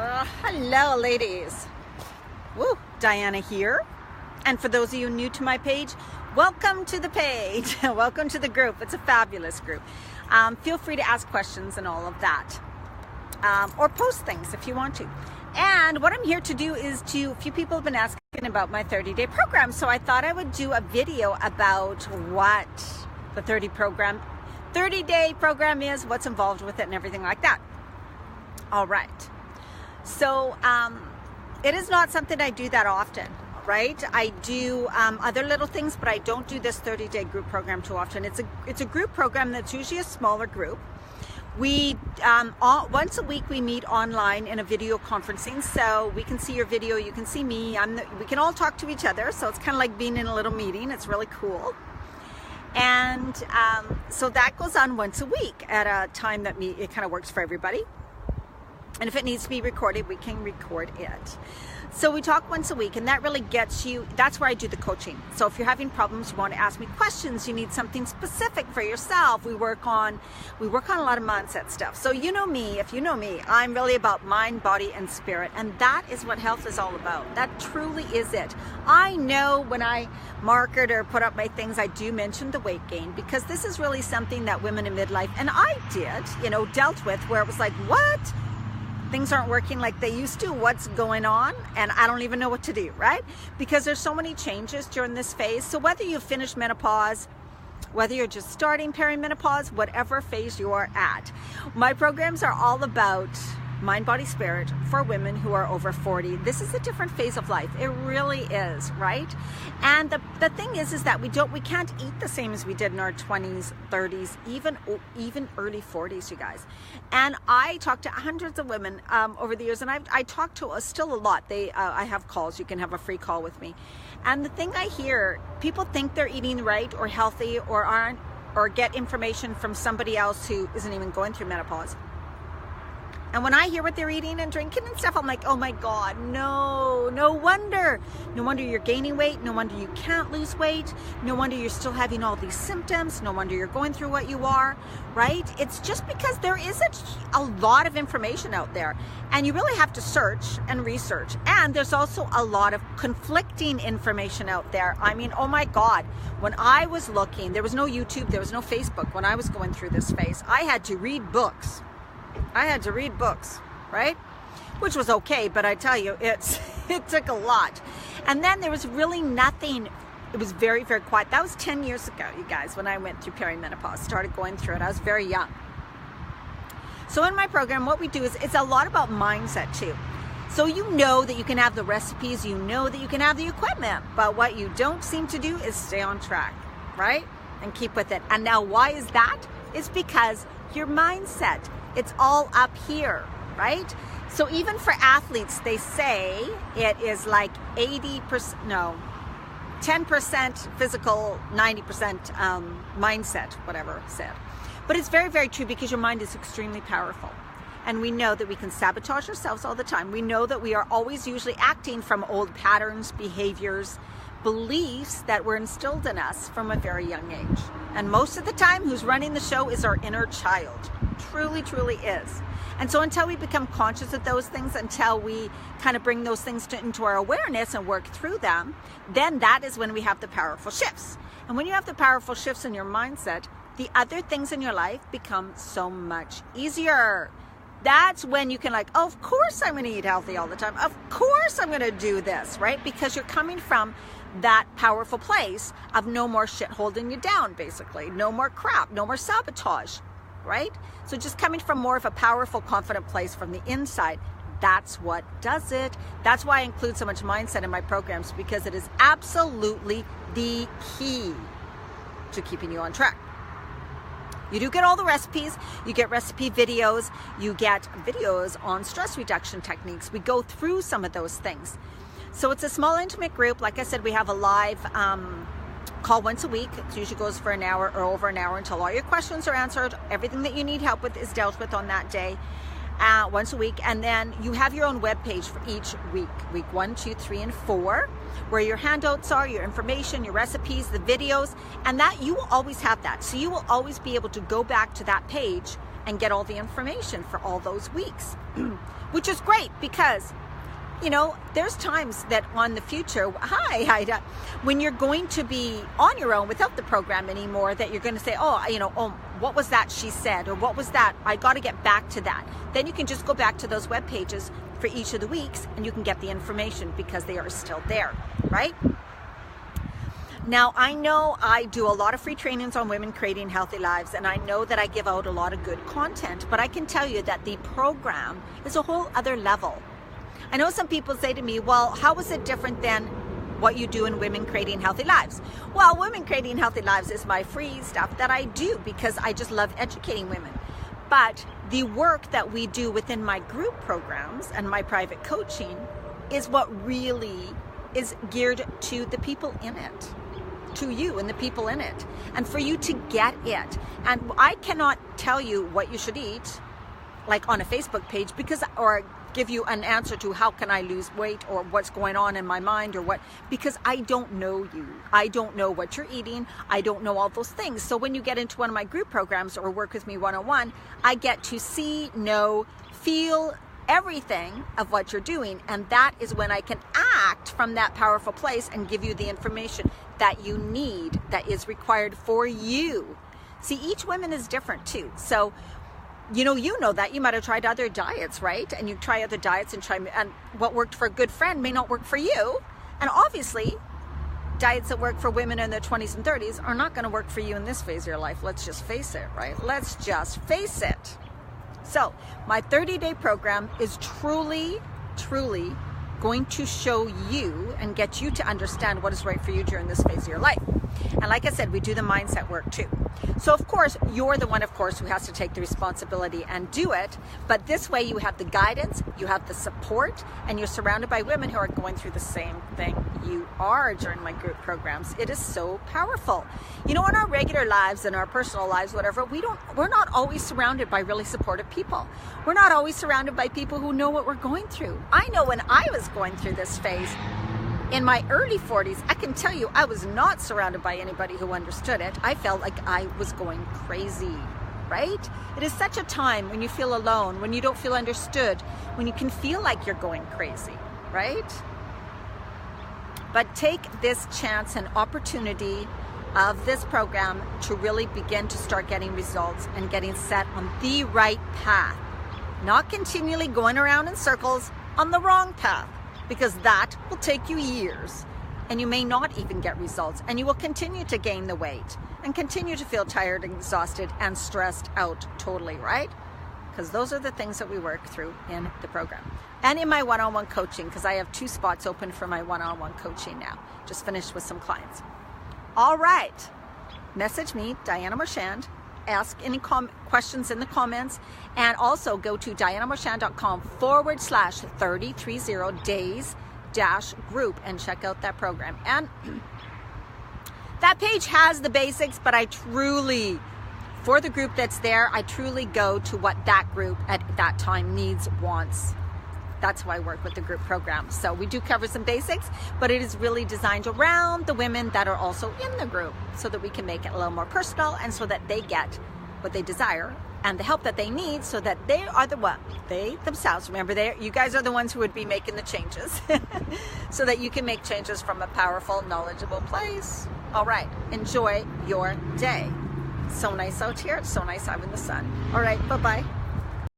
Hello, ladies. Woo, Diana here. And for those of you new to my page, welcome to the page. Welcome to the group. It's a fabulous group. Feel free to ask questions and all of that. Or post things if you want to. And what I'm here to do is a few people have been asking about my 30-day program. So I thought I would do a video about what the 30-day program is, what's involved with it and everything like that. All right. So it is not something I do that often, right? I do other little things, but I don't do this 30-day group program too often. It's a group program that's usually a smaller group. We once a week we meet online in a video conferencing, so we can see your video, you can see me. We can all talk to each other, so it's kind of like being in a little meeting. It's really cool. And so that goes on once a week at a time that it kind of works for everybody. And if it needs to be recorded, we can record it. So we talk once a week, and that really gets you, that's where I do the coaching. So if you're having problems, you want to ask me questions, you need something specific for yourself, we work on a lot of mindset stuff. So you know me, if you know me, I'm really about mind, body, and spirit. And that is what health is all about. That truly is it. I know when I market or put up my things, I do mention the weight gain, because this is really something that women in midlife, and I did, dealt with, where it was like, what? Things aren't working like they used to. What's going on? And I don't even know what to do, right? Because there's so many changes during this phase. So whether you've finished menopause, whether you're just starting perimenopause, whatever phase you are at, my programs are all about mind, body, spirit for women who are over 40. This is a different phase of life. It really is, right? And the thing is that we can't eat the same as we did in our 20s, 30s, even early 40s, you guys. And I talked to hundreds of women over the years, and I talk to still a lot. I have calls. You can have a free call with me. And the thing I hear, people think they're eating right or healthy or aren't, or get information from somebody else who isn't even going through menopause. And when I hear what they're eating and drinking and stuff, I'm like, oh my God, no wonder. No wonder you're gaining weight. No wonder you can't lose weight. No wonder you're still having all these symptoms. No wonder you're going through what you are, right? It's just because there isn't a lot of information out there. And you really have to search and research. And there's also a lot of conflicting information out there. I mean, oh my God, when I was looking, there was no YouTube, there was no Facebook when I was going through this phase. I had to read books. Right? Which was okay, but I tell you, it took a lot. And then there was really nothing. It was very, very quiet. That was 10 years ago, you guys, when I went through perimenopause, started going through it. I was very young. So in my program, what we do is it's a lot about mindset too. So you know that you can have the recipes, you know that you can have the equipment, but what you don't seem to do is stay on track, right? And keep with it. And now why is that? It's because your mindset, it's all up here, right? So even for athletes, they say it is like 10% physical, 90% mindset, whatever said. But it's very, very true, because your mind is extremely powerful. And we know that we can sabotage ourselves all the time. We know that we are always usually acting from old patterns, behaviors, beliefs that were instilled in us from a very young age. And most of the time, who's running the show is our inner child. Truly, truly is. And so until we become conscious of those things, until we kind of bring those things into our awareness and work through them, then that is when we have the powerful shifts. And when you have the powerful shifts in your mindset, the other things in your life become so much easier. That's when you can oh, of course I'm going to eat healthy all the time. Of course I'm going to do this, right? Because you're coming from that powerful place of no more shit holding you down, basically. No more crap, no more sabotage, right? So just coming from more of a powerful, confident place from the inside, that's what does it. That's why I include so much mindset in my programs, because it is absolutely the key to keeping you on track. You do get all the recipes, you get recipe videos, you get videos on stress reduction techniques. We go through some of those things. So it's a small, intimate group. Like I said, we have a live call once a week. It usually goes for an hour or over an hour until all your questions are answered. Everything that you need help with is dealt with on that day, once a week. And then you have your own web page for each week, week 1, 2, 3, and 4, where your handouts are, your information, your recipes, the videos, and that you will always have that. So you will always be able to go back to that page and get all the information for all those weeks, which is great because, you know, there's times that on the future, when you're going to be on your own without the program anymore, that you're going to say, what was that she said? Or what was that? I got to get back to that. Then you can just go back to those web pages for each of the weeks and you can get the information because they are still there, right? Now, I know I do a lot of free trainings on women creating healthy lives, and I know that I give out a lot of good content, but I can tell you that the program is a whole other level. I know some people say to me, well, how is it different than what you do in Women Creating Healthy Lives? Well, Women Creating Healthy Lives is my free stuff that I do because I just love educating women. But the work that we do within my group programs and my private coaching is what really is geared to the people in it, to you and the people in it, and for you to get it. And I cannot tell you what you should eat, like on a Facebook page, or give you an answer to how can I lose weight or what's going on in my mind or what, because I don't know you. I don't know what you're eating. I don't know all those things. So when you get into one of my group programs or work with me one-on-one, I get to see, know, feel everything of what you're doing. And that is when I can act from that powerful place and give you the information that you need, that is required for you. See, each woman is different too. So you know that you might have tried other diets, right? And you try other diets and what worked for a good friend may not work for you. And obviously, diets that work for women in their 20s and 30s are not going to work for you in this phase of your life. Let's just face it, right? Let's just face it. So my 30-day program is truly, truly going to show you and get you to understand what is right for you during this phase of your life. And like I said, we do the mindset work too. So of course, you're the one, of course, who has to take the responsibility and do it. But this way you have the guidance, you have the support, and you're surrounded by women who are going through the same thing you are during my group programs. It is so powerful. You know, in our regular lives, in our personal lives, whatever, we're not always surrounded by really supportive people. We're not always surrounded by people who know what we're going through. I know when I was going through this phase, in my early 40s, I can tell you I was not surrounded by anybody who understood it. I felt like I was going crazy, right? It is such a time when you feel alone, when you don't feel understood, when you can feel like you're going crazy, right? But take this chance and opportunity of this program to really begin to start getting results and getting set on the right path, not continually going around in circles on the wrong path, because that will take you years and you may not even get results, and you will continue to gain the weight and continue to feel tired and exhausted and stressed out totally, right? Because those are the things that we work through in the program and in my one-on-one coaching, because I have 2 spots open for my one-on-one coaching now. Just finished with some clients. All right, message me, Diana Marchand. Ask any questions in the comments, and also go to dianamarchand.com/3030days-group and check out that program. And that page has the basics, but I truly, for the group that's there, I truly go to what that group at that time needs, wants. That's why I work with the group program. So we do cover some basics, but it is really designed around the women that are also in the group, so that we can make it a little more personal and so that they get what they desire and the help that they need, so that they are they themselves, remember, you guys are the ones who would be making the changes, so that you can make changes from a powerful, knowledgeable place. All right, enjoy your day. So nice out here. It's so nice having the sun. All right, bye-bye.